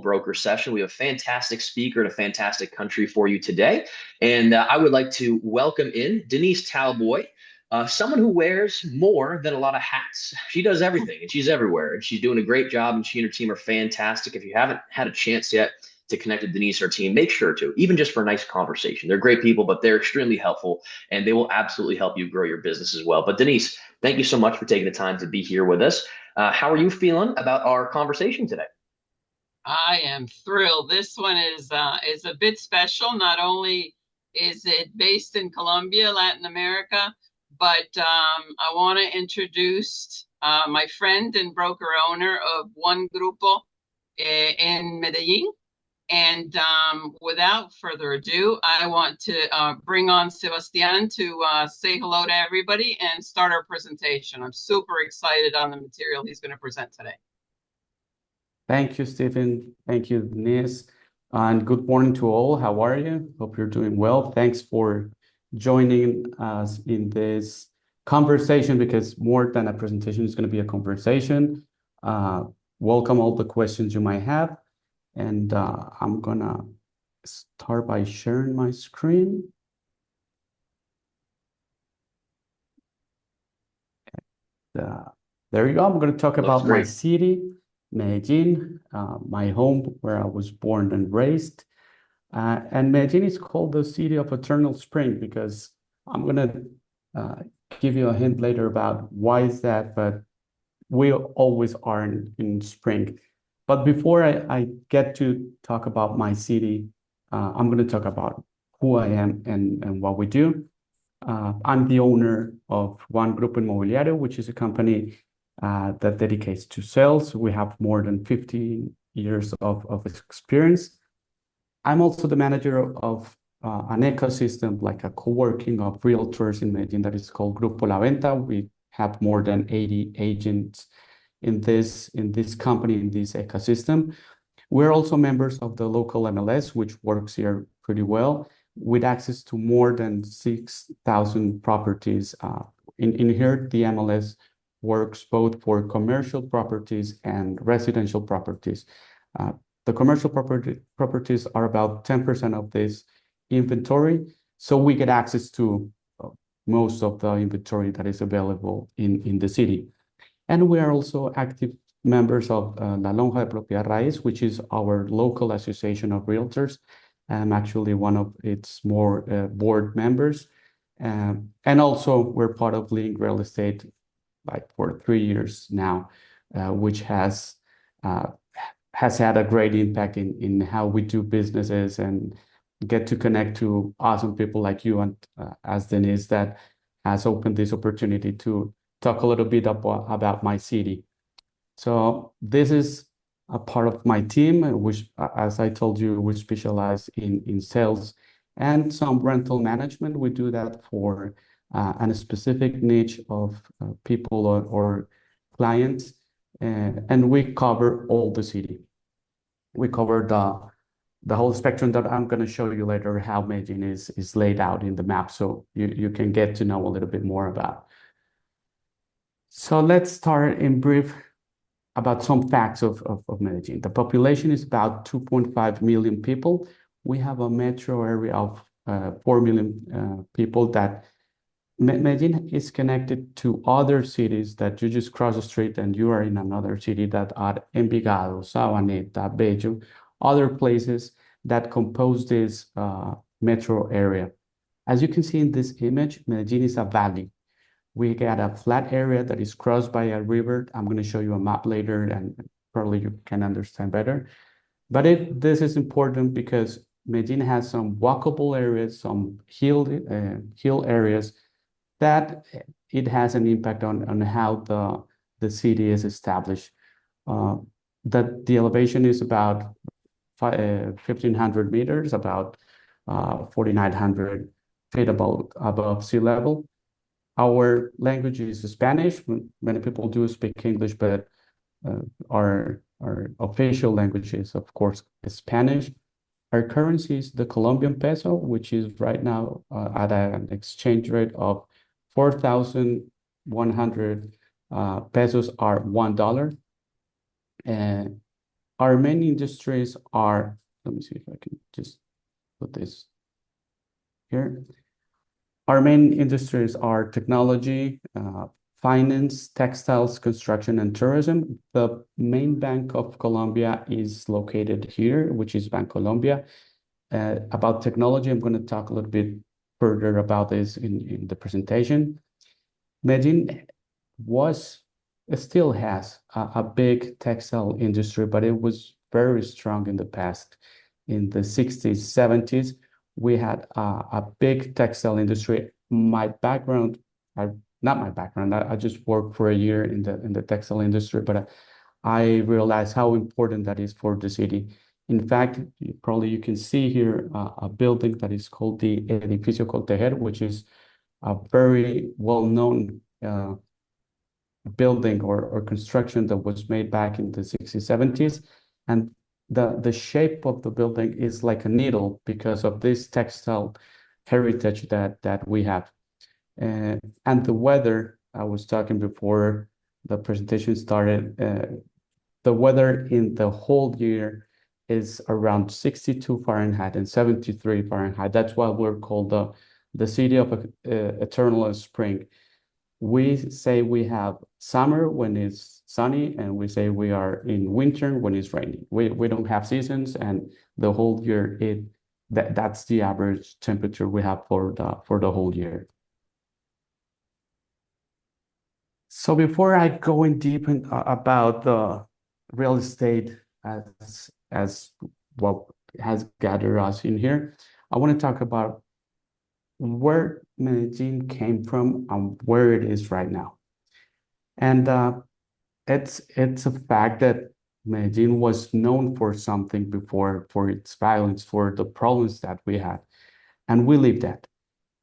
broker session. We have a fantastic speaker and a fantastic country for you today. And I would like to welcome in Denise Talboy, someone who wears more than a lot of hats. She does everything and she's everywhere. And she's doing a great job, and she and her team are fantastic. If you haven't had a chance yet to connect with Denise or her team, make sure to, even just for a nice conversation. They're great people, but they're extremely helpful, and they will absolutely help you grow your business as well. But Denise, thank you so much for taking the time to be here with us. How are you feeling about our conversation today? I am thrilled. This one is a bit special. Not only is it based in Colombia, Latin America, but I want to introduce my friend and broker owner of One Grupo in Medellín. And without further ado, I want to bring on Sebastian to say hello to everybody and start our presentation. I'm super excited on the material he's going to present today. Thank you, Stephen. Thank you, Denise. And good morning to all. How are you? Hope you're doing well. Thanks for joining us in this conversation, because more than a presentation, it's going to be a conversation. Welcome all the questions you might have. And I'm going to start by sharing my screen. There you go. I'm going to talk about my city, Medellín, my home where I was born and raised. And Medellín is called the city of eternal spring because I'm going to give you a hint later about why is that, but we always are in spring. But before I get to talk about my city, I'm going to talk about who I am and what we do. I'm the owner of One Grupo Inmobiliario, which is a company that dedicates to sales. We have more than 15 years of experience. I'm also the manager of an ecosystem, like a co-working of realtors in Medellín that is called Grupo La Venta. We have more than 80 agents in this company, in this ecosystem. We're also members of the local MLS, which works here pretty well, with access to more than 6,000 properties. In here, the MLS works both for commercial properties and residential properties. The commercial properties are about 10% of this inventory, so we get access to most of the inventory that is available in the city. And we are also active members of La Lonja de Propiedad Raíz, which is our local association of realtors. I'm actually one of its more board members. And also we're part of Link Real Estate like for 3 years now, which has had a great impact in how we do businesses and get to connect to awesome people like you and as Denise, that has opened this opportunity to talk a little bit about my city. So this is a part of my team, which, as I told you, we specialize in sales and some rental management. We do that for a specific niche of people or clients, and we cover all the city. We cover the whole spectrum that I'm going to show you later, how Medellin is laid out in the map, so you can get to know a little bit more about. So let's start in brief about some facts of Medellin. The population is about 2.5 million people. We have a metro area of 4 million people. That Medellin is connected to other cities that you just cross the street and you are in another city, that are Envigado, Sabaneta, Bello, other places that compose this metro area. As you can see in this image, Medellin is a valley. We got a flat area that is crossed by a river. I'm going to show you a map later and probably you can understand better. But this is important because Medellin has some walkable areas, some hill areas that it has an impact on how the city is established. That the elevation is about 1,500 meters, about 4,900 feet above sea level. Our language is Spanish. Many people do speak English, but our official language is, of course, Spanish. Our currency is the Colombian peso, which is right now at an exchange rate of 4,100 pesos are $1. And our main industries are, let me see if I can just put this here. Our main industries are technology, finance, textiles, construction, and tourism. The main bank of Colombia is located here, which is Colombia. About technology, I'm going to talk a little bit further about this in the presentation. Medellin still has a big textile industry, but it was very strong in the past. In the 60s, 70s, we had a big textile industry. My background, not my background, I just worked for a year in the textile industry, but I realized how important that is for the city. In fact, probably you can see here a building that is called the Edificio Coltejer, which is a very well-known building or construction that was made back in the 60s, 70s. And the shape of the building is like a needle because of this textile heritage that we have. And the weather, I was talking before the presentation started, the weather in the whole year is around 62 Fahrenheit and 73 Fahrenheit. That's why we're called the city of eternal spring. We say we have summer when it's sunny, and we say we are in winter when it's rainy. We don't have seasons, and the whole year that's the average temperature we have for the whole year. So before I go in deep about the real estate as what has gathered us in here, I want to talk about where Medellin came from and where it is right now. And it's a fact that Medellin was known for something before, for its violence, for the problems that we had, and we lived that.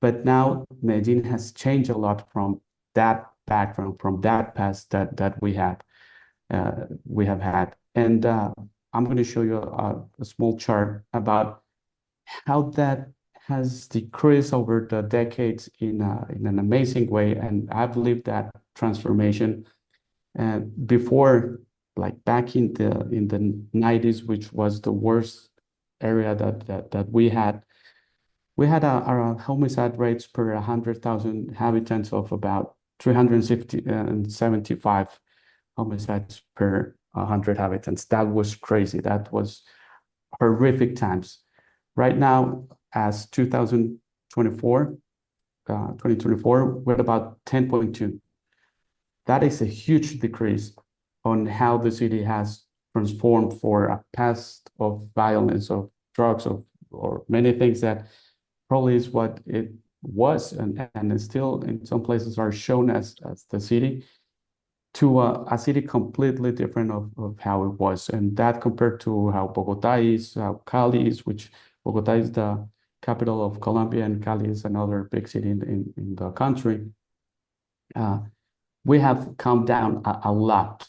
But now Medellin has changed a lot from that background, from that past that we have had. And I'm going to show you a small chart about how that has decreased over the decades in an amazing way. And I've lived that transformation before, like back in the 90s, which was the worst area that we had. We had our homicide rates per 100,000 inhabitants of about 375 homicides per 100 inhabitants. That was crazy. That was horrific times. Right now, as 2024, we're at about 10.2. That is a huge decrease on how the city has transformed for a past of violence, of drugs, or many things that probably is what it was and still in some places are shown as the city, to a city completely different of how it was. And that compared to how Bogota is, how Cali is, which Bogota is the capital of Colombia and Cali is another big city in the country. We have come down a lot.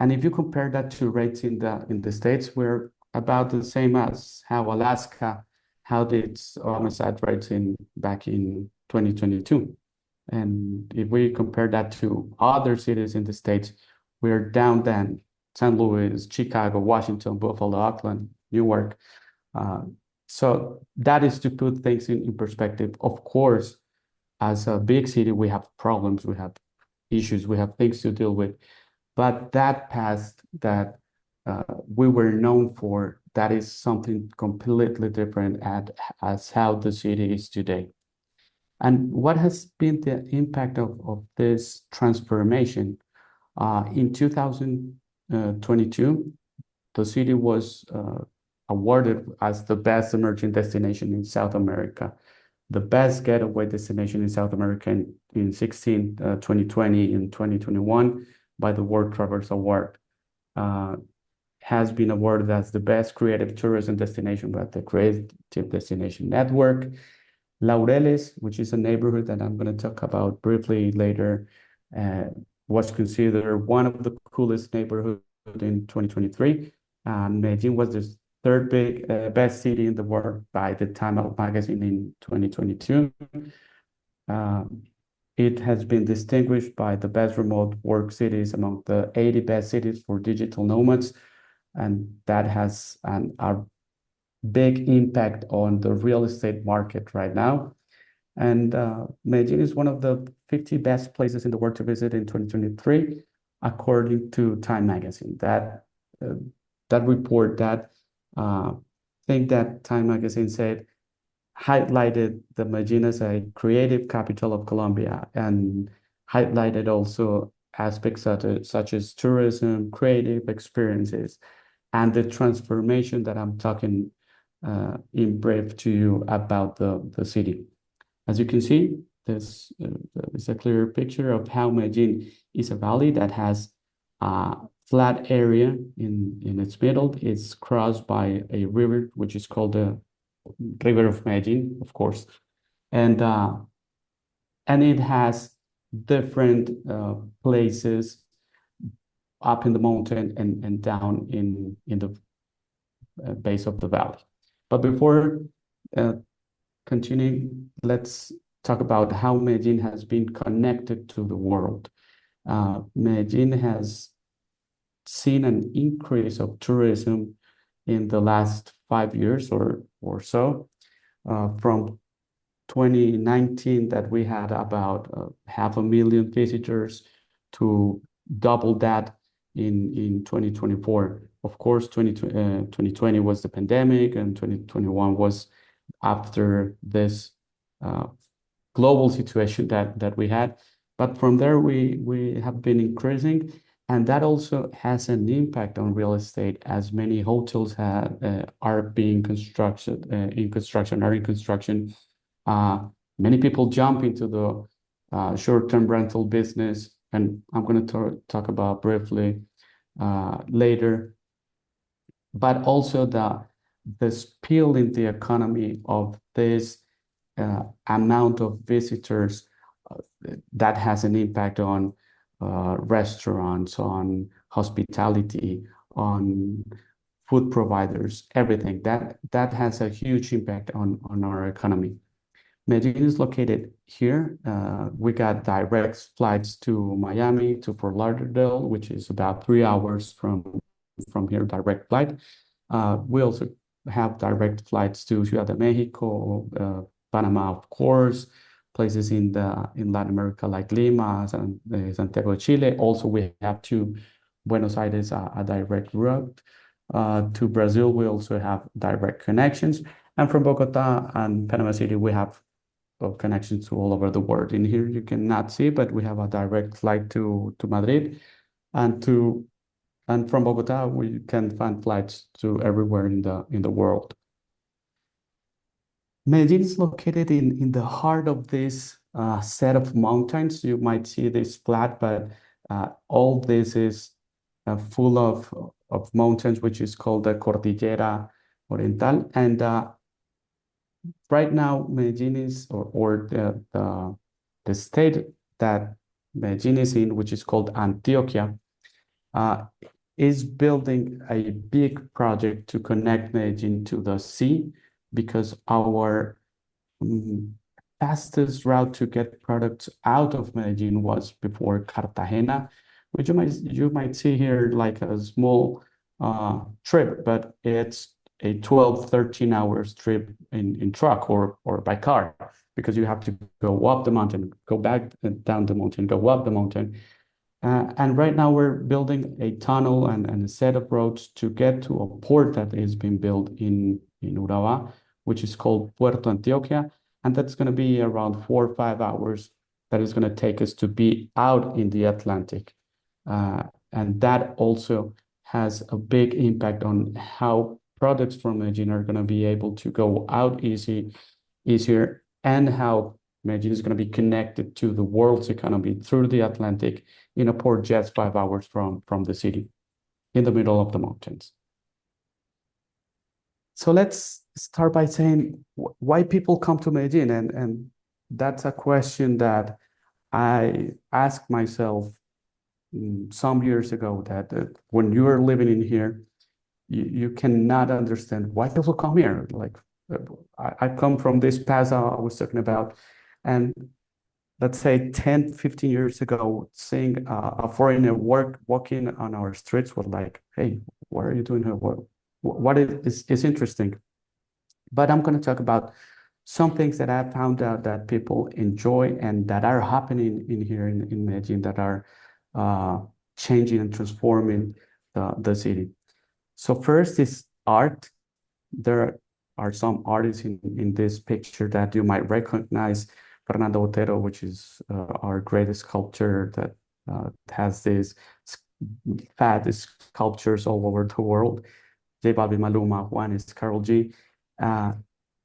And if you compare that to rates in the States, we're about the same as how Alaska had its homicide rates back in 2022. And if we compare that to other cities in the States, we're down than St. Louis, Chicago, Washington, Buffalo, Auckland, Newark. So that is to put things in perspective. Of course, as a big city, we have problems, we have issues, we have things to deal with. But that past that we were known for, that is something completely different as how the city is today. And what has been the impact of this transformation? In 2022, the city was awarded as the best emerging destination in South America, the best getaway destination in South America in 2020, in 2021 by the World Travelers Award. Has been awarded as the best creative tourism destination by the Creative Destination Network. Laureles, which is a neighborhood that I'm going to talk about briefly later, was considered one of the coolest neighborhoods in 2023. Medellin was the third best city in the world by the Time Out magazine in 2022. It has been distinguished by the best remote work cities among the 80 best cities for digital nomads. and that has a big impact on the real estate market right now. And Medellin is one of the 50 best places in the world to visit in 2023, according to Time Magazine. Uh, that report, that thing that Time Magazine said, highlighted the Medellin as a creative capital of Colombia, and highlighted also aspects such as tourism, creative experiences, and the transformation that I'm talking in brief to you about the city. As you can see, this is a clear picture of how Medellin is a valley that has a flat area in its middle. It's crossed by a river, which is called the River of Medellin, of course, and it has different places up in the mountain and down in the base of the valley. But before uh, continuing, let's talk about how Medellin has been connected to the world. Medellin has seen an increase of tourism in the last 5 years or so, from 2019 that we had about 500,000 visitors to double that in 2024. Of course, 2020 was the pandemic, and 2021 was after this global situation that we had. But from there, we have been increasing, and that also has an impact on real estate, as many hotels are being constructed in construction. Many people jump into the short-term rental business, and I'm going to talk about briefly later. But also the spill in the economy of this amount of visitors, that has an impact on restaurants, on hospitality, on food providers, everything. That has a huge impact on our economy. Medellin is located here. We got direct flights to Miami, to Fort Lauderdale, which is about 3 hours from here, direct flight. We also have direct flights to Ciudad de Mexico, Panama, of course, places in Latin America like Lima, Santiago de Chile. Also, we have to Buenos Aires, a direct route. To Brazil, we also have direct connections. And from Bogota and Panama City, we have connections to all over the world. In here, you cannot see, but we have a direct flight to Madrid, and from Bogota, we can find flights to everywhere in the world. Medellin is located in the heart of this set of mountains. You might see this flat, but all this is full of mountains, which is called the Cordillera Oriental. And right now, Medellin is, or the state that Medellin is in, which is called Antioquia, is building a big project to connect Medellin to the sea, because our fastest route to get products out of Medellin was before Cartagena, which you might see here like a small trip, but it's a 12, 13 hours trip in truck or by car, because you have to go up the mountain, go back down the mountain, go up the mountain. And right now we're building a tunnel and a set of roads to get to a port that is being built in Urabá, which is called Puerto Antioquia. And that's going to be around 4 or 5 hours that is going to take us to be out in the Atlantic. And that also has a big impact on how products from Medellin are going to be able to go out easier, and how Medellin is going to be connected to the world's economy through the Atlantic in a port just 5 hours from the city, in the middle of the mountains. So let's start by saying why people come to Medellin, and that's a question that I asked myself some years ago, that when you are living in here, you cannot understand why people come here. Like I come from this past I was talking about, and let's say 10, 15 years ago, seeing a foreigner walking on our streets was like, hey, what are you doing here? What is interesting? But I'm going to talk about some things that I found out that people enjoy and that are happening in here in Medellin that are uh, changing and transforming the city. So first is art. There are some artists in this picture that you might recognize. Fernando Botero, which is our greatest sculptor that has these fat sculptures all over the world. J Balvin, Maluma, Juanes, Carol G. Uh,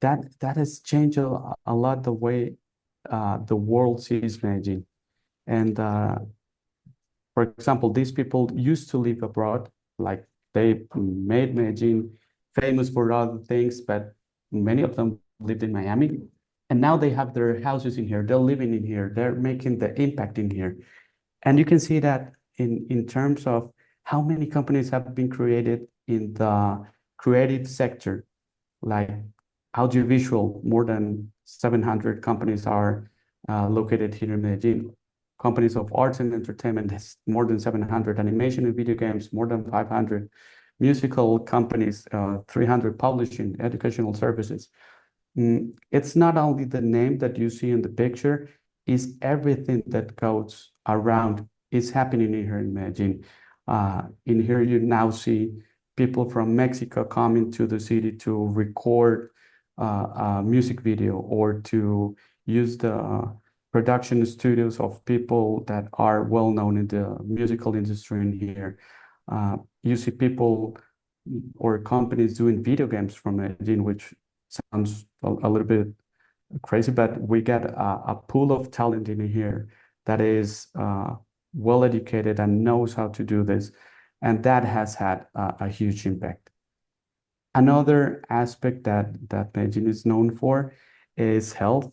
that has changed a lot the way the world sees Medellin. And for example, these people used to live abroad, like they made Medellin famous for other things, but many of them lived in Miami. And now they have their houses in here, they're living in here, they're making the impact in here. And you can see that in terms of how many companies have been created in the creative sector, like audiovisual, more than 700 companies are located here in Medellin. Companies of arts and entertainment, more than 700. Animation and video games, more than 500. Musical companies, 300. Publishing, educational services. It's not only the name that you see in the picture, is everything that goes around is happening here in Medellin. In here, you now see people from Mexico coming to the city to record a music video or to use the production studios of people that are well known in the musical industry in here. You see people or companies doing video games from Medellin, which sounds a little bit crazy, but we get a pool of talent in here that is well educated and knows how to do this. And that has had a huge impact. Another aspect that Medellin is known for is health.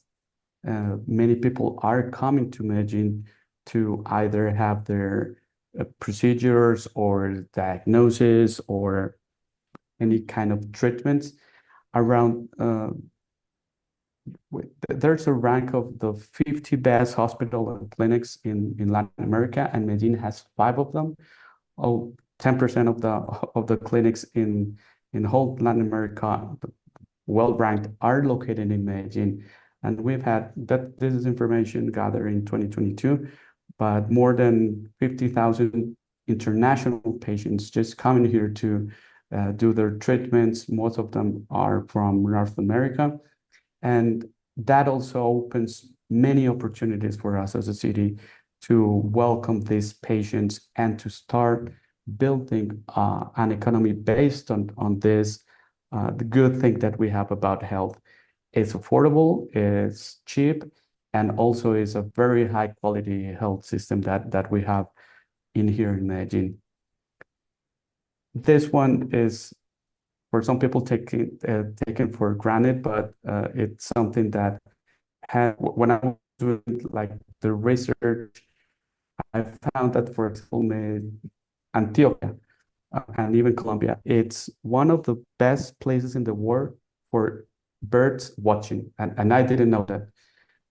Many people are coming to Medellin to either have their procedures or diagnosis or any kind of treatments around. There's a rank of the 50 best hospital and clinics in Latin America, and Medellin has 5 of them. 10% of the clinics in whole Latin America, well ranked, are located in Medellin. And we've had that. This is information gathered in 2022, but more than 50,000 international patients just coming here to do their treatments. Most of them are from North America. And that also opens many opportunities for us as a city to welcome these patients and to start building an economy based on this. The good thing that we have about health is affordable, it's cheap, and also is a very high quality health system that we have in here in Medellin. This one is for some people taken for granted, but it's something that when I was doing like the research, I found that, for example, Antioquia and even Colombia, it's one of the best places in the world for birds watching, and I didn't know that.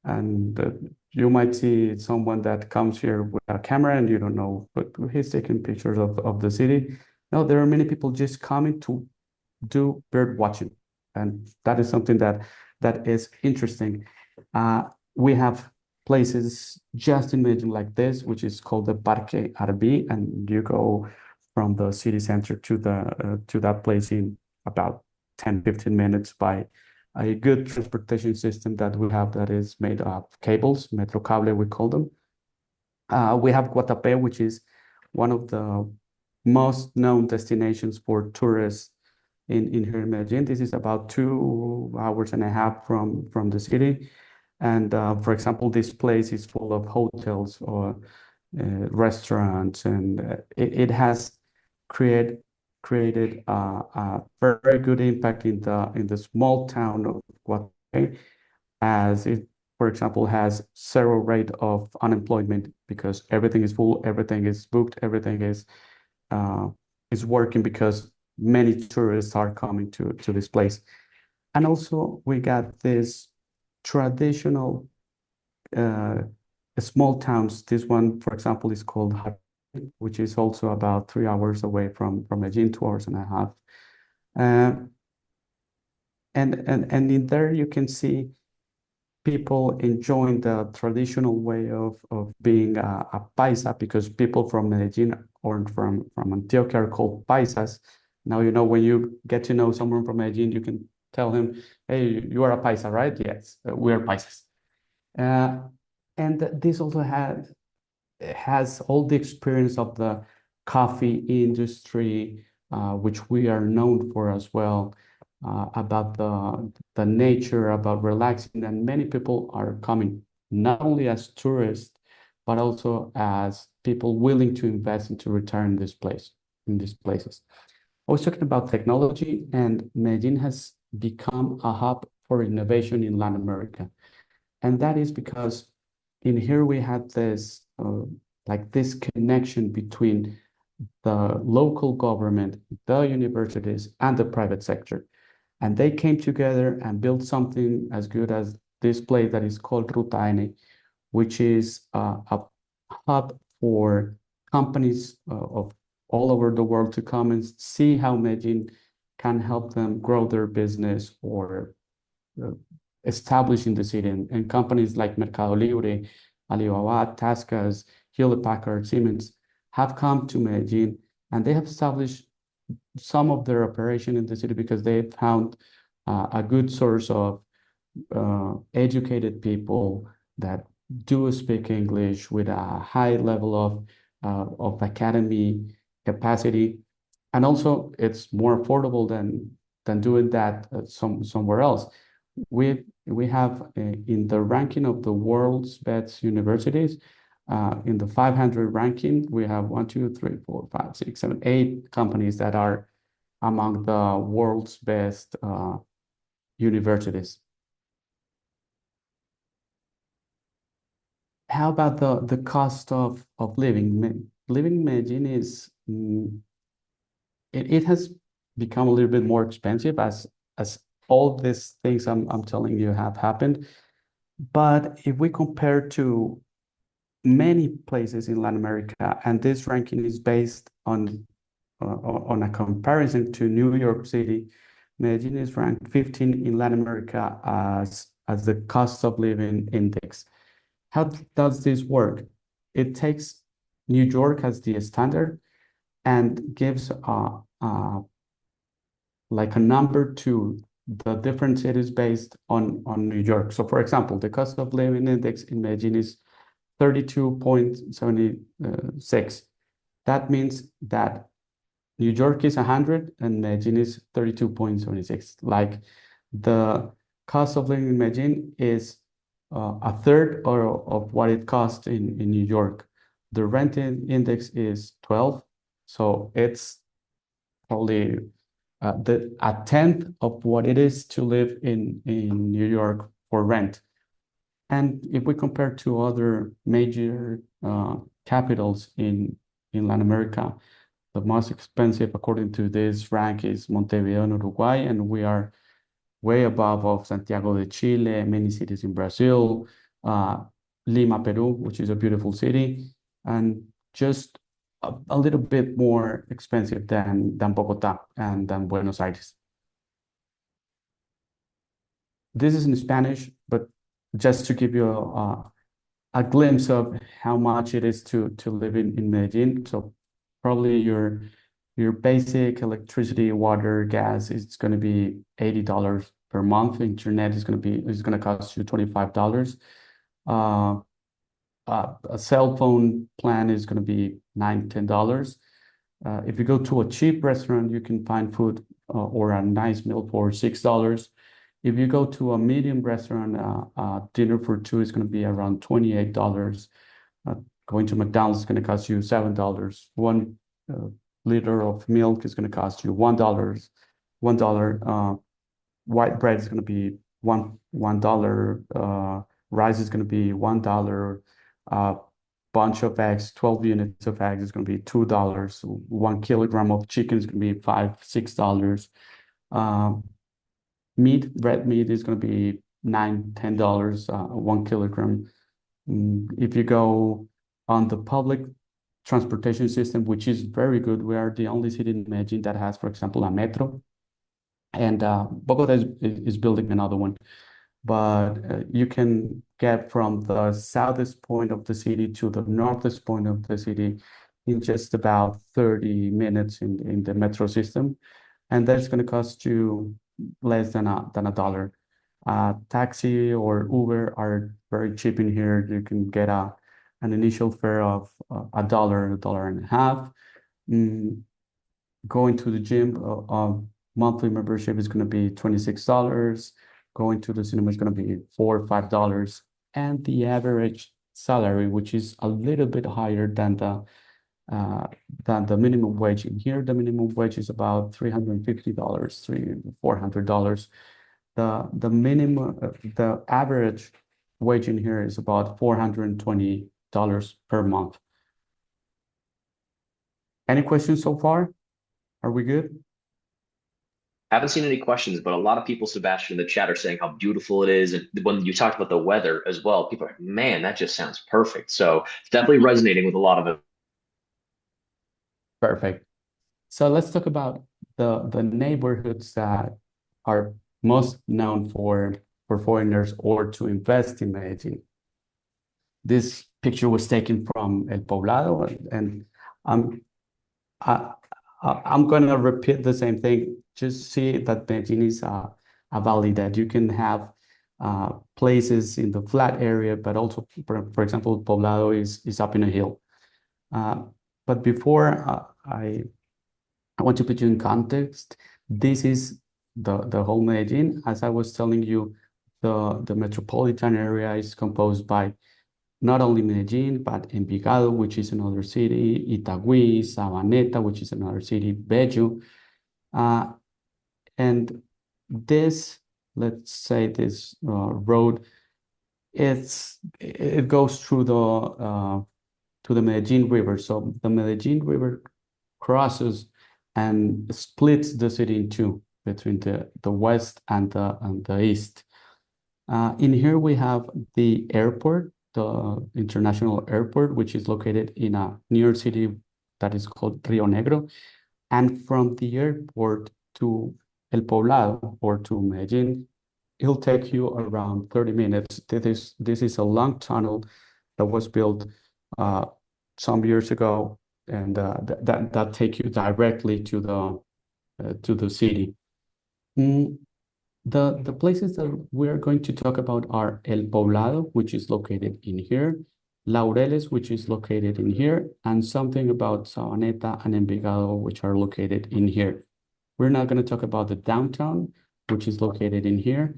And you might see someone that comes here with a camera and you don't know, but he's taking pictures of the city. No, there are many people just coming to do bird watching, and that is something that is interesting. We have places just in Medellin like this, which is called the Parque Arbi, and you go from the city center to that place in about 10-15 minutes by a good transportation system that we have that is made of cables, Metrocable we call them. We have Guatapé, which is one of the most known destinations for tourists in here in Medellin. This is about 2.5 hours from the city. And for example, this place is full of hotels or restaurants, and it has created a very good impact in the small town of Guatapé, as it, for example, has zero rate of unemployment because everything is full, everything is booked, everything is working because many tourists are coming to this place. And also we got this traditional small towns. This one, for example, is called which is also about 3 hours away from Medellin, 2 hours and a half. Uh, and in there you can see people enjoying the traditional way of being a paisa, because people from Medellin or from Antioquia are called paisas. Now, when you get to know someone from Medellin, you can tell him, hey, you are a paisa, right? Yes, we are paisas. And this also has all the experience of the coffee industry, which we are known for as well, about the nature, about relaxing. And many people are coming not only as tourists, but also as people willing to invest and to return in these places. I was talking about technology, and Medellin has become a hub for innovation in Latin America. And that is because in here we had this like this connection between the local government, the universities, and the private sector. And they came together and built something as good as this place that is called Ruta N, which is a hub for companies of all over the world to come and see how Medellin can help them grow their business or uh, established in the city. And companies like Mercado Libre, Alibaba, Tascas, Hewlett Packard, Siemens have come to Medellin, and they have established some of their operation in the city because they found a good source of educated people that do speak English with a high level of academy capacity, and also it's more affordable than doing that somewhere else. We have in the ranking of the world's best universities, in the 500 ranking, we have 1, 2, 3, 4, 5, 6, 7, 8 companies that are among the world's best universities. How about the cost of living? Living in Medellin it has become a little bit more expensive as all these things I'm telling you have happened. But if we compare to many places in Latin America, and this ranking is based on a comparison to New York City, Medellin is ranked 15 in Latin America as the cost of living index. How does this work? It takes New York as the standard and gives like a number to the different cities based on New York. So for example, the cost of living index in Medellin is 32.76. That means that New York is 100 and Medellin is 32.76. Like the cost of living in Medellin is a third of what it costs in New York. The rent index is 12, so it's probably a tenth of what it is to live in New York for rent. And if we compare to other major capitals in Latin America, the most expensive according to this rank is Montevideo in Uruguay, and we are way above of Santiago de Chile, many cities in Brazil, Lima, Peru, which is a beautiful city, and just a little bit more expensive than Bogota and than Buenos Aires. This is in Spanish, but just to give you a glimpse of how much it is to live in Medellin. So probably your basic electricity, water, gas is going to be $80 per month. Internet is going to cost you $25. A cell phone plan is going to be $9, $10. If you go to a cheap restaurant, you can find food or a nice meal for $6. If you go to a medium restaurant, dinner for two is going to be around $28. Going to McDonald's is going to cost you $7. 1 liter of milk is going to cost you $1. $1. White bread is going to be $1. Rice is going to be $1. Bunch of eggs, 12 units of eggs is going to be $2. 1 kilogram of chicken is going to be $5, $6. Red meat is going to be $9, $10, 1 kilogram. If you go on the public transportation system, which is very good. We are the only city in Medellin that has, for example, a metro, and Bogota is building another one. But you can get from the southest point of the city to the northest point of the city in just about 30 minutes in the metro system. And that's going to cost you less than a dollar. Taxi or Uber are very cheap in here. You can get an initial fare of a dollar and a half. Mm, Going to the gym, monthly membership is going to be $26. Going to the cinema is going to be $4 or $5. And the average salary, which is a little bit higher than the minimum wage in here. The minimum wage is about $350, $400. The average wage in here is about $420 per month. Any questions so far? Are we good? Haven't seen any questions, but a lot of people, Sebastian, in the chat are saying how beautiful it is. And when you talked about the weather as well, people are like, man, that just sounds perfect. So it's definitely resonating with a lot of it. Perfect. So let's talk about the neighborhoods that are most known for foreigners or to invest in Medellin. This picture was taken from El Poblado, and I'm I, I'm gonna repeat the same thing. Just see that Medellin is a valley that you can have places in the flat area, but also, for example, Poblado is up in a hill. Uh, but before I want to put you in context. This is the whole Medellin. As I was telling you, the metropolitan area is composed by not only Medellin, but Envigado, which is another city, Itagüí, Sabaneta, which is another city, Bello. And this, let's say this road, it goes through to the Medellin River. So the Medellin River crosses and splits the city in two between the west and the east. In here we have the airport, the international airport, which is located in a near city that is called Rio Negro. And from the airport to El Poblado or to Medellin, it'll take you around 30 minutes. This is a long tunnel that was built some years ago, and that take you directly to the city. The places that we are going to talk about are El Poblado, which is located in here, Laureles, which is located in here, and something about Sabaneta and Envigado, which are located in here. We're not going to talk about the downtown, which is located in here,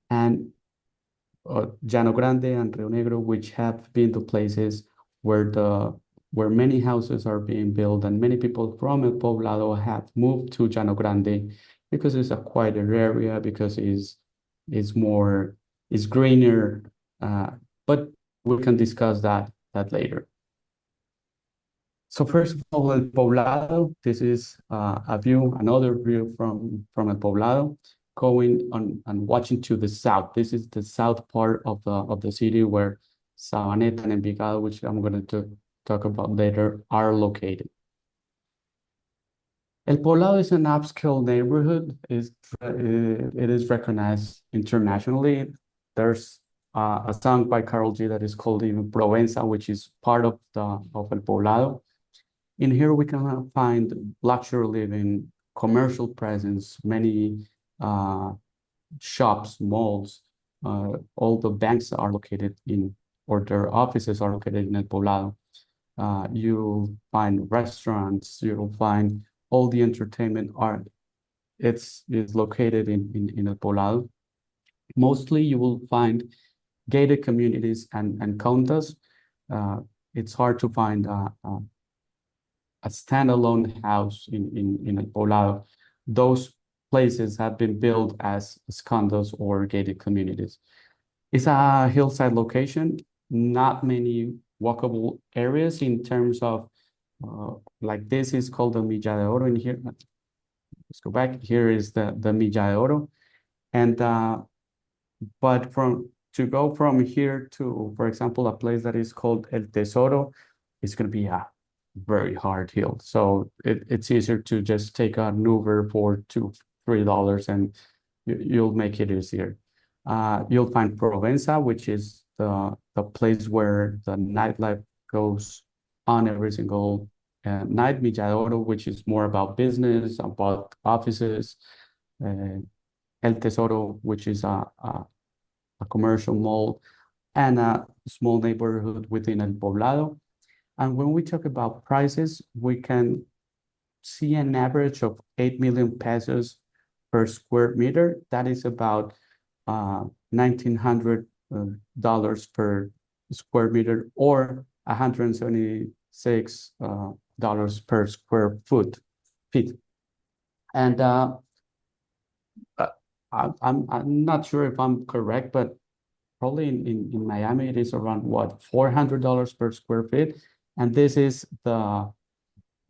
and Llano Grande and Rio Negro, which have been the places where many houses are being built, and many people from El Poblado have moved to Llano Grande because it's a quieter area, because it's greener. But we can discuss that later. So first of all, El Poblado. This is another view from El Poblado, going on and watching to the south. This is the south part of the city where Sabaneta and Envigado, which I'm going to talk about later, are located. El Poblado is an upscale neighborhood. It is recognized internationally. There's a song by Karol G that is called even Provenza, which is part of El Poblado. In here we can find luxury living, commercial presence, many shops, malls. All the banks are located or their offices are located in El Poblado. You'll find restaurants, you'll find all the entertainment art. It's located in El Poblado. Mostly you will find gated communities and condos. It's hard to find a standalone house in El Poblado. Those places have been built as condos or gated communities. It's a hillside location, not many walkable areas in terms of like this is called the Milla de Oro in here. Let's go back. Here is the Milla de Oro. And but to go from here to, for example, a place that is called El Tesoro, it's going to be very hard hill. So it's easier to just take an Uber for $2-3 and you'll make it easier. You'll find Provenza, which is the place where the nightlife goes on every single night. Milladoro, which is more about business, about offices. Uh, El Tesoro, which is a commercial mall, and a small neighborhood within El Poblado. And when we talk about prices, we can see an average of 8 million pesos per square meter. That is about $1,900 per square meter, or $176 per square feet. And I'm not sure if I'm correct, but probably in Miami it is around what, $400 per square feet, and this is the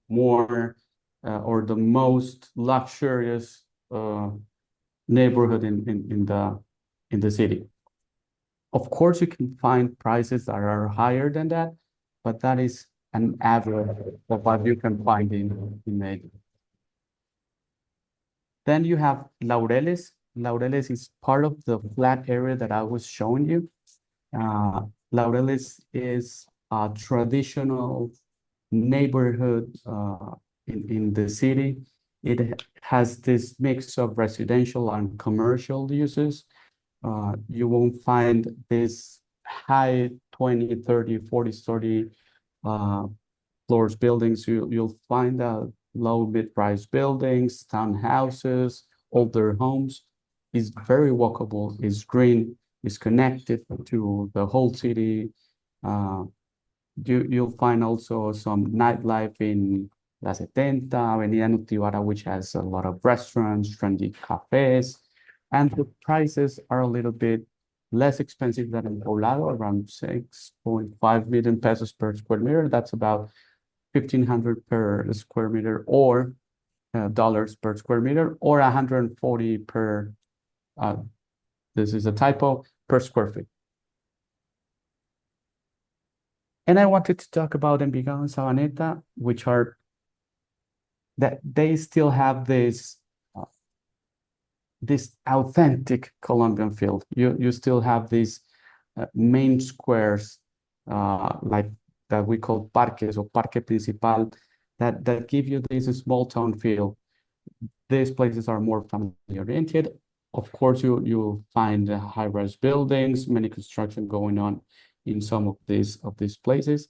more or the most luxurious neighborhood in the city. Of course, you can find prices that are higher than that, but that is an average of what you can find in Medellin. Then you have Laureles. Laureles is part of the flat area that I was showing you. Laureles is a traditional neighborhood in the city. It has this mix of residential and commercial uses. You won't find this high 20, 30, 40-story floors buildings. You'll find low mid-rise buildings, townhouses, older homes. It's very walkable, it's green, it's connected to the whole city. You'll find also some nightlife in La Setenta, Avenida Nutibara, which has a lot of restaurants, trendy cafes, and the prices are a little bit less expensive than in Poblado, around 6.5 million pesos per square meter. That's about 1,500 per square meter, or dollars per square meter, or 140 per, this is a typo, per square feet. And I wanted to talk about Envigado and Sabaneta, which are that they still have this authentic Colombian feel. You still have these main squares like that we call parques or Parque Principal that give you this small town feel. These places are more family oriented. Of course, you find high-rise buildings, many construction going on in some of these places,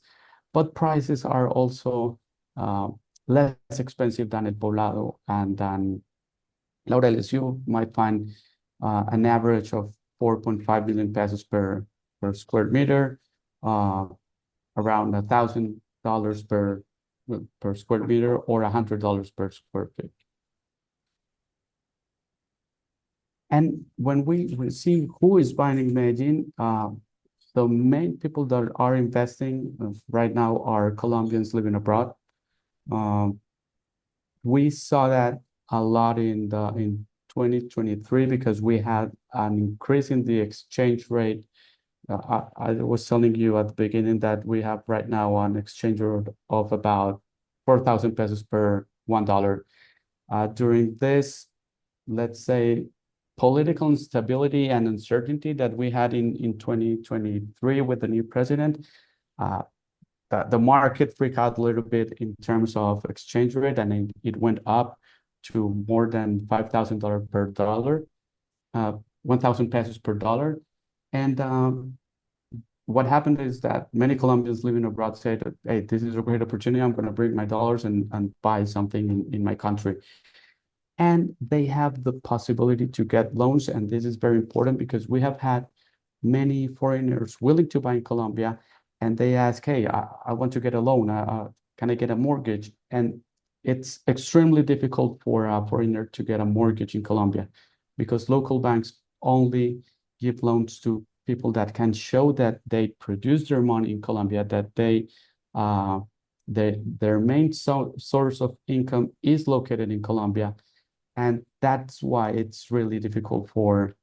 but prices are also less expensive than El Poblado and than Laureles. You might find an average of 4.5 million pesos per square meter, around $1,000 per square meter, or $100 per square feet. And when we see who is buying in Medellin, the main people that are investing right now are Colombians living abroad. We saw that a lot in 2023 because we had an increase in the exchange rate. I was telling you at the beginning that we have right now an exchange rate of about 4,000 pesos per $1. During this, let's say, political instability and uncertainty that we had in 2023 with the new president, the market freaked out a little bit in terms of exchange rate, and it went up to more than $5,000 per dollar, 1,000 pesos per dollar. And what happened is that many Colombians living abroad said, hey, this is a great opportunity. I'm going to bring my dollars and buy something in my country. And they have the possibility to get loans. And this is very important because we have had many foreigners willing to buy in Colombia, and they ask, hey, I want to get a loan. Can I get a mortgage? And it's extremely difficult for a foreigner to get a mortgage in Colombia because local banks only give loans to people that can show that they produce their money in Colombia, that their main source of income is located in Colombia. And that's why it's really difficult for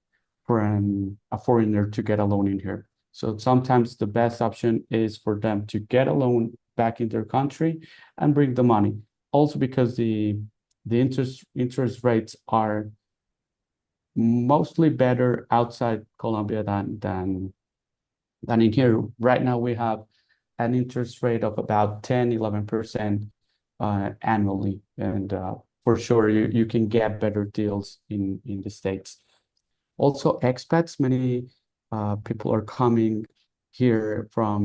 a foreigner to get a loan in here. So sometimes the best option is for them to get a loan back in their country and bring the money. Also because the interest rates are mostly better outside Colombia than in here. Right now we have an interest rate of about 10-11% annually, and for sure you can get better deals in the States. Also expats, many people are coming here from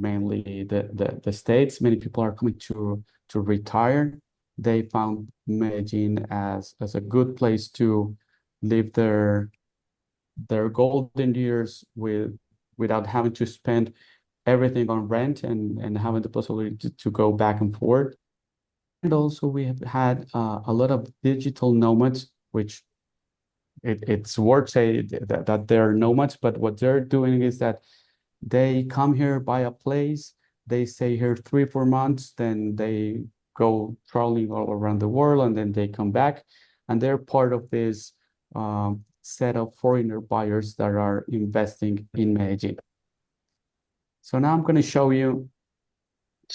mainly the States. Many people are coming to retire. They found Medellin as a good place to live their golden years without having to spend everything on rent and having the possibility to go back and forth. And also we have had a lot of digital nomads, which it's worth saying that they're nomads, but what they're doing is that they come here, buy a place, they stay here 3-4 months, then they go traveling all around the world, and then they come back, and they're part of this set of foreigner buyers that are investing in Medellin. So now I'm going to show you.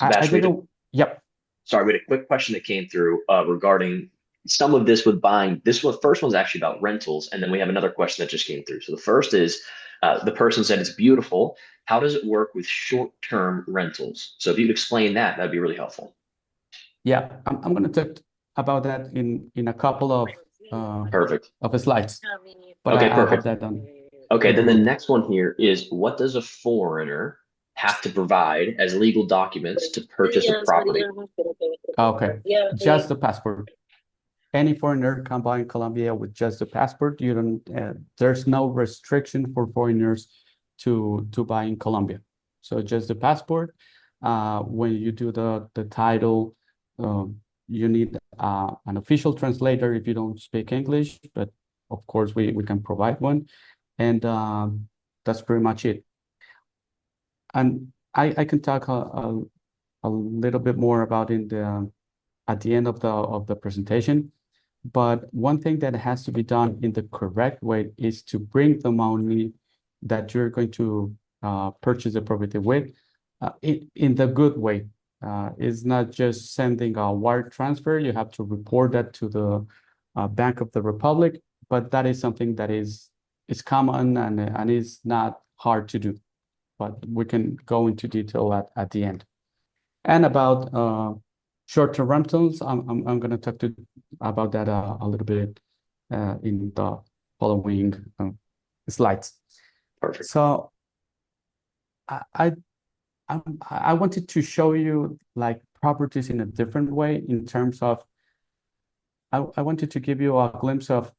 I Sebastian, don't know. Yep. sorry, we had a quick question that came through regarding some of this with buying. This one, first one's actually about rentals, and then we have another question that just came through. So the first is the person said it's beautiful. How does it work with short-term rentals? So if you'd explain that, that'd be really helpful. Yeah, I'm going to talk about that in a couple Perfect. of slides, but Okay, I have perfect. that Okay, on the then the book. next one here is what does a foreigner have to provide as legal documents to purchase a property? Okay, just the passport. Any foreigner can buy in Colombia with just the passport. You don't. There's no restriction for foreigners to buy in Colombia. So just the passport. When you do the title, you need an official translator if you don't speak English, but of course we can provide one, and that's pretty much it. And I can talk a little bit more about in the at the end of the presentation. But one thing that has to be done in the correct way is to bring the money that you're going to purchase the property with in the good way. It's not just sending a wire transfer. You have to report that to the Bank of the Republic, but that is something that is common and is not hard to do. But we can go into detail at the end. And about short-term rentals, I'm going to talk about that a little bit in the following slides. Perfect. So I wanted to show you like properties in a different way in terms of I wanted to give you a glimpse of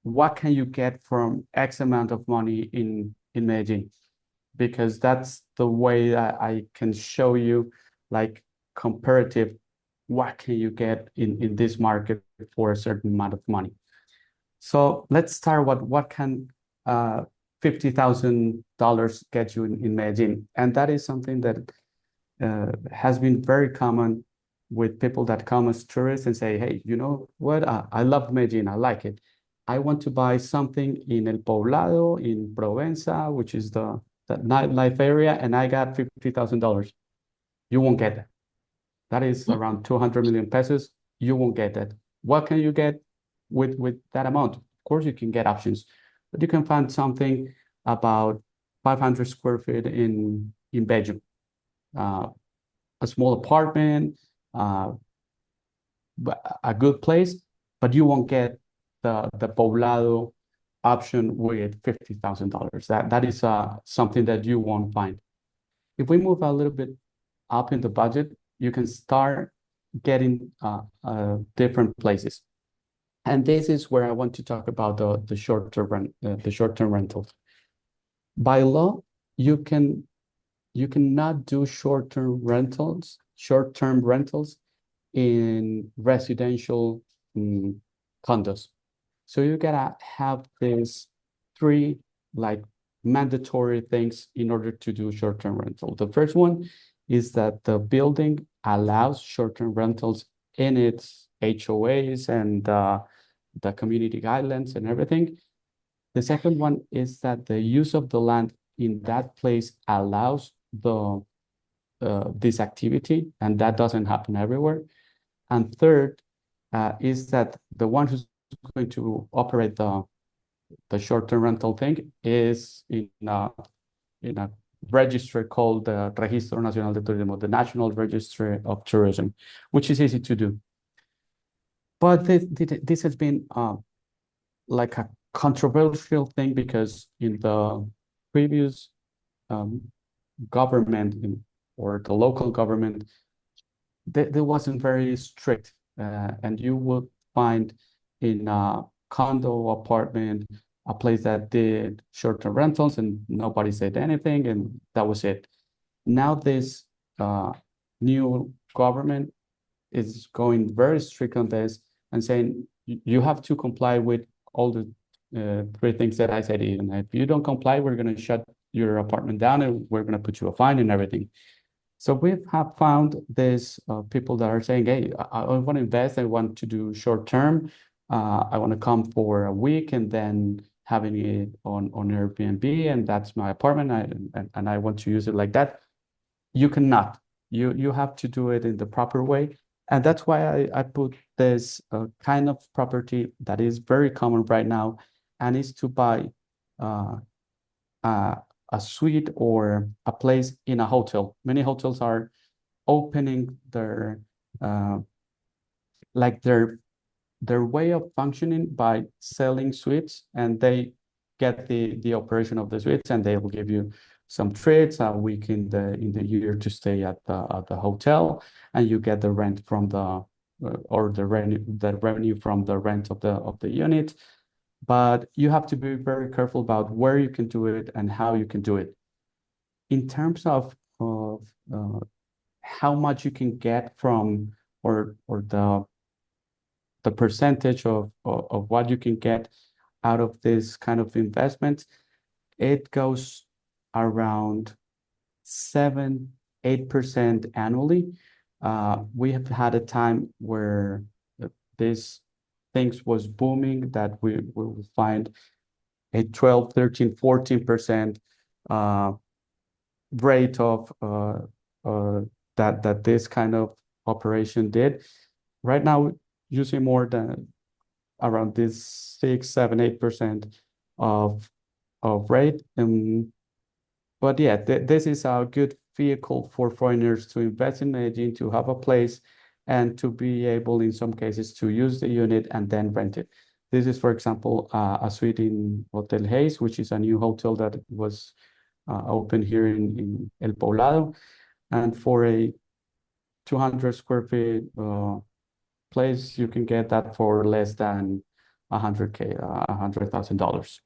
what can you get from X amount of money in Medellin, because that's the way that I can show you like comparative what can you get in this market for a certain amount of money. So let's start with what can $50,000 get you in Medellin, and that is something that has been very common with people that come as tourists and say, hey, you know what, I love Medellin, I like it. I want to buy something in El Poblado, in Provenza, which is the nightlife area, and I got $50,000. You won't get that. That is around 200 million pesos. You won't get that. What can you get with that amount? Of course, you can get options, but you can find something about 500 square feet in Belgium, a small apartment, a good place, but you won't get the Poblado option with $50,000. That is something that you won't find. If we move a little bit up in the budget, you can start getting different places. And this is where I want to talk about the short-term rentals. By law, you cannot do short-term rentals in residential condos. So you gotta have these three like mandatory things in order to do short-term rental. The first one is that the building allows short-term rentals in its HOAs and the community guidelines and everything. The second one is that the use of the land in that place allows the this activity, and that doesn't happen everywhere. And third is that the one who's going to operate the short-term rental thing is in a registry called the Registro Nacional de Turismo, the National Registry of Tourism, which is easy to do. But this has been like a controversial thing because in the previous government or the local government, there wasn't very strict, and you would find in a condo apartment a place that did short-term rentals and nobody said anything, and that was it. Now this new government is going very strict on this and saying you have to comply with all the three things that I said. And if you don't comply, we're going to shut your apartment down and we're going to put you a fine and everything. So we have found these people that are saying, hey, I want to invest. I want to do short term. I want to come for a week and then having it on Airbnb, and that's my apartment. And I want to use it like that. You cannot. You have to do it in the proper way. And that's why I put this kind of property that is very common right now, and is to buy a suite or a place in a hotel. Many hotels are opening their their way of functioning by selling suites, and they get the operation of the suites, and they will give you some treats, a week in the year to stay at the hotel, and you get the rent from the revenue from the rent of the unit. But you have to be very careful about where you can do it and how you can do it. In terms of how much you can get from or the percentage of what you can get out of this kind of investment, it goes around 7-8% annually. We have had a time where this things was booming, that we will find a 12, 13, 14% rate of that this kind of operation did. Right now, you see more than around this 6, 7, 8% of rate. But yeah, this is a good vehicle for foreigners to invest in Medellin, to have a place, and to be able, in some cases, to use the unit and then rent it. This is, for example, a suite in Hotel Hayes, which is a new hotel that was opened here in El Poblado. And for a 200 square feet place, you can get that for less than $100K, $100,000.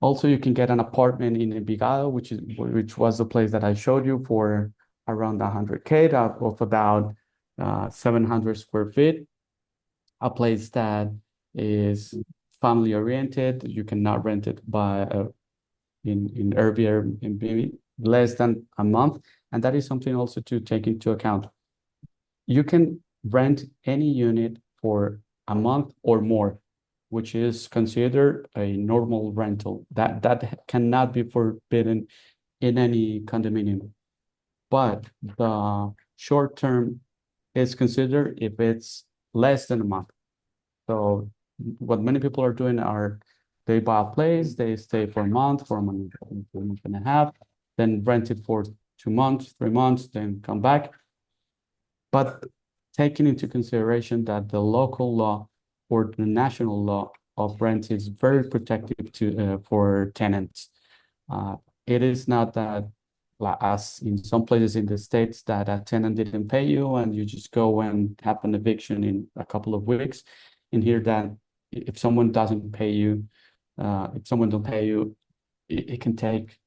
Also, you can get an apartment in Envigado, which was the place that I showed you, for around 100K, of about 700 square feet. A place that is family oriented. You cannot rent it by in Airbnb less than a month, and that is something also to take into account. You can rent any unit for a month or more, which is considered a normal rental. That cannot be forbidden in any condominium. But the short term is considered if it's less than a month. So what many people are doing are they buy a place, they stay for a month, for a month and a half, then rent it for 2 months, 3 months, then come back. But taking into consideration that the local law or the national law of rent is very protective for tenants. It is not that, as in some places in the States, that a tenant didn't pay you and you just go and have an eviction in a couple of weeks. In here, that if someone doesn't pay you, it can take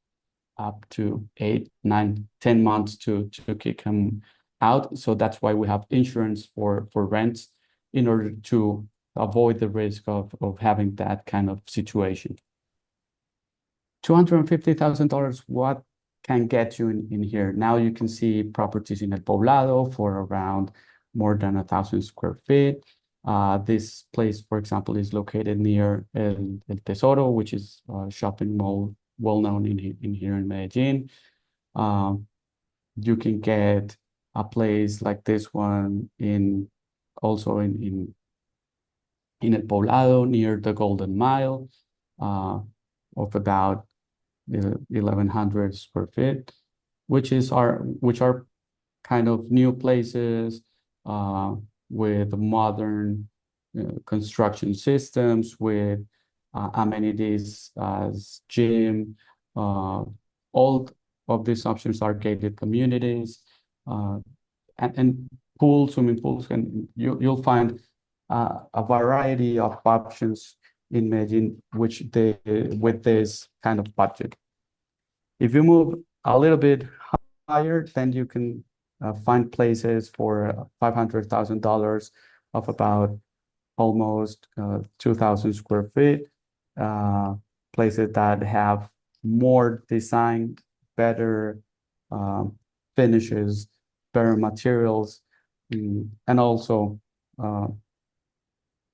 up to 8, 9, 10 months to kick him out. So that's why we have insurance for rents, in order to avoid the risk of having that kind of situation. $250,000, what can get you in here? Now you can see properties in El Poblado for around more than 1,000 square feet. This place, for example, is located near El Tesoro, which is a shopping mall well known in here in Medellin. You can get a place like this one also in El Poblado near the Golden Mile, of about 1,100 square feet, which are kind of new places with modern construction systems, with amenities as gym. All of these options are gated communities, and swimming pools, and you'll find a variety of options in Medellin, with this kind of budget. If you move a little bit higher, then you can find places for $500,000 of about almost 2,000 square feet, places that have more design, better finishes, better materials, and also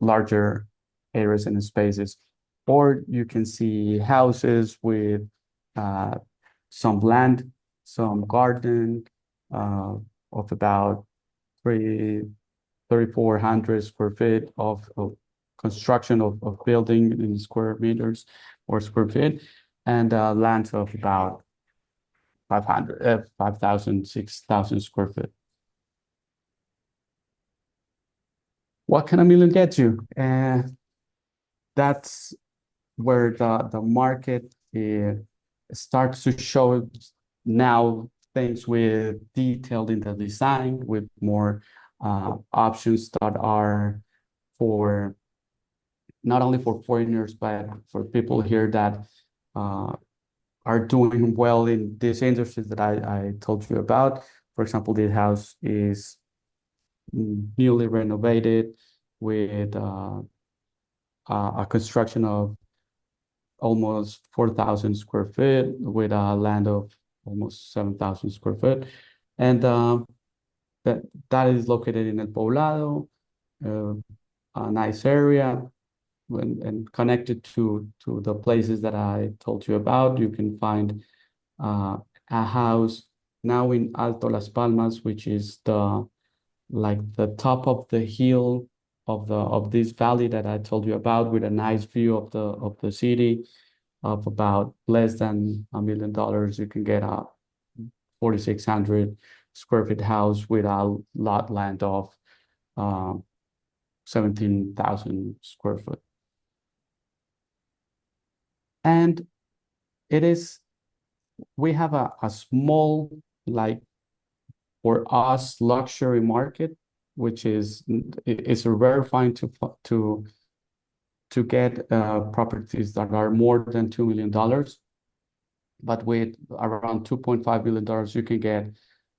larger areas and spaces. Or you can see houses with some land, some garden, of about 3,400 square feet of construction of building in square meters or square feet, and land of about 5,000, 6,000 square feet. What can a million get you? That's where the market starts to show now things with detailed in the design, with more options that are for not only for foreigners, but for people here that are doing well in these industries that I told you about. For example, this house is newly renovated with a construction of almost 4,000 square feet, with a land of almost 7,000 square feet. And that is located in El Poblado, a nice area, and connected to the places that I told you about. You can find a house now in Alto Las Palmas, which is like the top of the hill of this valley that I told you about, with a nice view of the city, of about less than $1 million. You can get a 4,600 square feet house with a lot land of 17,000 square foot. And we have a small, like, for us, luxury market, which is a rare find to get properties that are more than $2 million. But with around $2.5 billion, you can get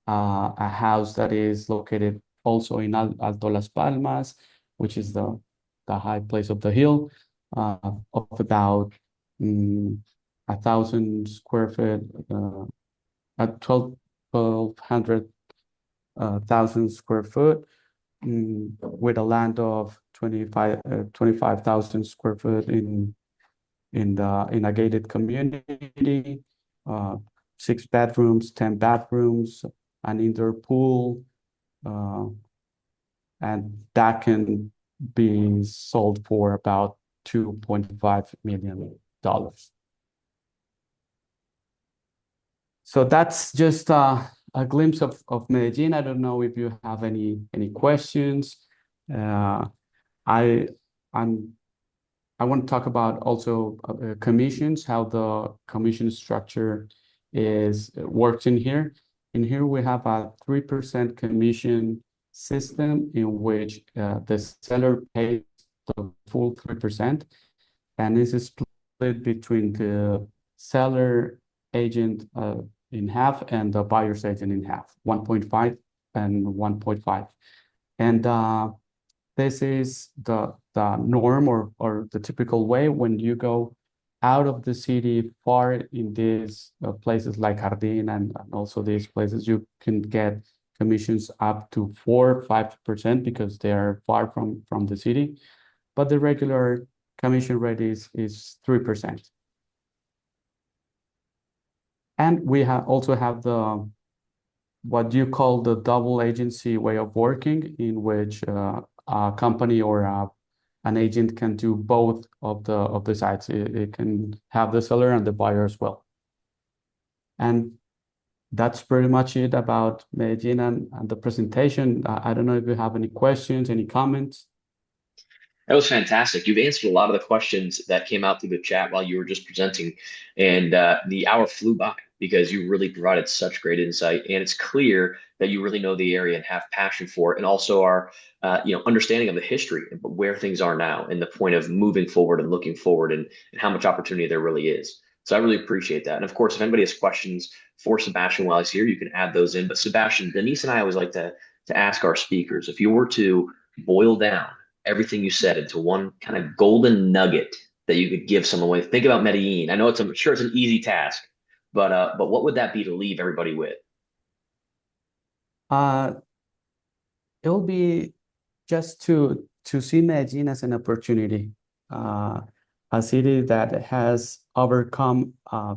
a house that is located also in Alto Las Palmas, which is the high place of the hill, of about 1,000 square feet, at 1,200,000 square foot, with a land of 25,000 square foot in a gated community, 6 bedrooms, 10 bathrooms, an indoor pool, and that can be sold for about $2.5 million. So that's just a glimpse of Medellin. I don't know if you have any questions. I want to talk about also commissions, how the commission structure works in here. In here, we have a 3% commission system, in which the seller pays the full 3%, and this is split between the seller agent in half and the buyer's agent in half, 1.5 and 1.5. And this is the norm, or the typical way when you go out of the city, far in these places like Jardín and also these places. You can get commissions up to 4 or 5%, because they are far from the city. But the regular commission rate is 3%. And we also have the what you call the double agency way of working, in which a company or an agent can do both of the sides. It can have the seller and the buyer as well. And that's pretty much it about Medellin and the presentation. I don't know if you have any questions, any comments. That was fantastic. You've answered a lot of the questions that came out through the chat while you were just presenting, and the hour flew by because you really provided such great insight. And it's clear that you really know the area and have passion for it, and also are, understanding of the history and where things are now, and the point of moving forward and looking forward, and how much opportunity there really is. So I really appreciate that. And of course, if anybody has questions for Sebastian while he's here, you can add those in. But Sebastian, Denise, and I always like to ask our speakers, if you were to boil down everything you said into one kind of golden nugget that you could give someone with. Think about Medellin. I know I'm sure it's an easy task, but what would that be to leave everybody with? Uh, it'll be just to see Medellin as an opportunity, a city that has overcome a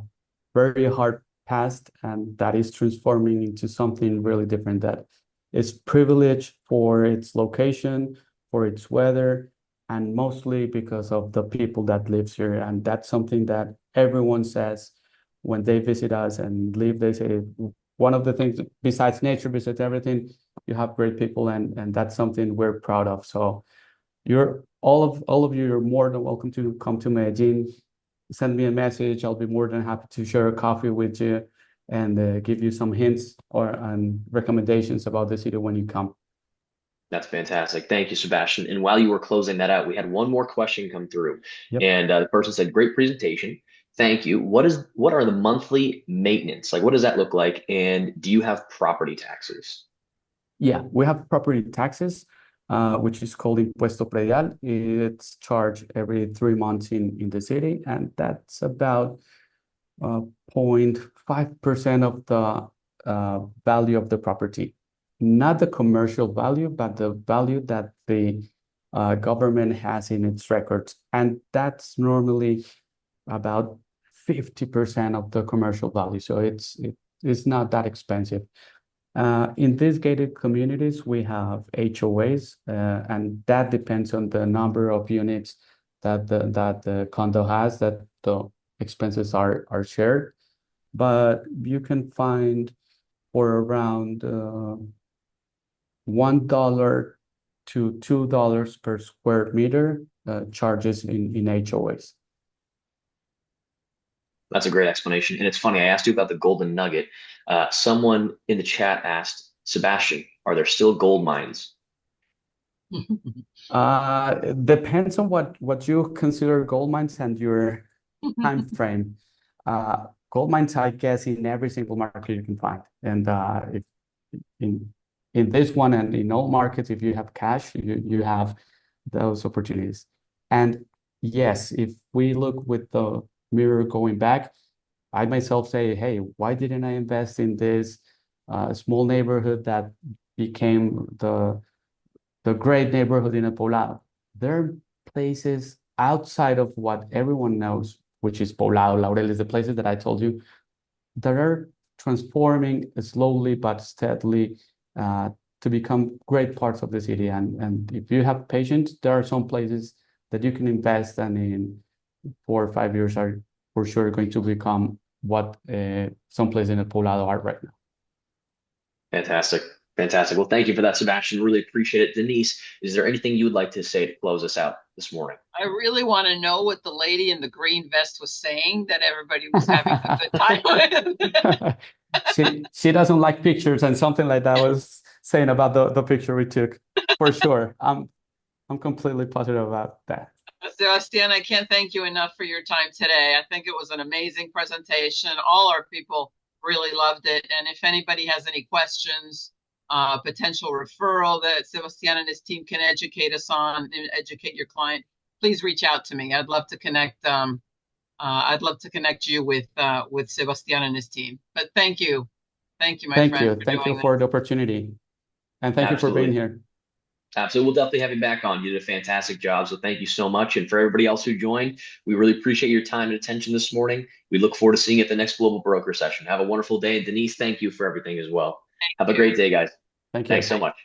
very hard past and that is transforming into something really different, that is privileged for its location, for its weather, and mostly because of the people that lives here. And that's something that everyone says when they visit us and live. They say one of the things besides nature, besides everything, you have great people, and that's something we're proud of. So you're all of you are more than welcome to come to Medellin. Send me a message. I'll be more than happy to share a coffee with you and give you some hints or recommendations about the city when you come. That's fantastic. Thank you, Sebastian. And while you were closing that out, we had one more question come through, Yep. and the person said, "Great presentation. Thank you. What are the monthly maintenance? Like, what does that look like? And do you have property taxes?" Yeah, we have property taxes, which is called Impuesto Predial. It's charged every 3 months in the city, and that's about 0.5% of the value of the property. Not the commercial value, but the value that the government has in its records. And that's normally about 50% of the commercial value. So it's not that expensive. In these gated communities, we have HOAs, and that depends on the number of units that the condo has, that the expenses are shared. But you can find for around $1 to $2 per square meter charges in HOAs. That's a great explanation. And it's funny, I asked you about the golden nugget. Someone in the chat asked, Sebastian, are there still gold mines? Depends on what you consider gold mines and your time frame. Gold mines, I guess, in every single market you can find. And if in this one and in all markets, if you have cash, you have those opportunities. And yes, if we look with the mirror going back, I myself say, hey, why didn't I invest in this small neighborhood that became the great neighborhood in El Poblado? There are places outside of what everyone knows, which is Poblado, Laureles, the places that I told you, that are transforming slowly but steadily to become great parts of the city. And if you have patience, there are some places that you can invest, and in 4 or 5 years are for sure going to become what some places in El Poblado are right now. Fantastic. Fantastic. Well, thank you for that, Sebastian. Really appreciate it. Denise, is there anything you would like to say to close us out this morning? I really want to know what the lady in the green vest was saying that everybody was having a good time with. She doesn't like pictures, and something like that was saying about the picture we took. For sure. I'm completely positive about that. Sebastian, I can't thank you enough for your time today. I think it was an amazing presentation. All our people really loved it. And if anybody has any questions, potential referral that Sebastian and his team can educate us on and educate your client, please reach out to me. I'd love to connect. I'd love to connect you with Sebastian and his team. But thank you, my friend. Thank you for the opportunity, and thank you for being here. Absolutely. We'll definitely have you back on. You did a fantastic job. So thank you so much. And for everybody else who joined, we really appreciate your time and attention this morning. We look forward to seeing you at the next Global Broker session. Have a wonderful day. And Denise, thank you for everything as well. Have a You. great day, guys. Thank Thanks you. so much.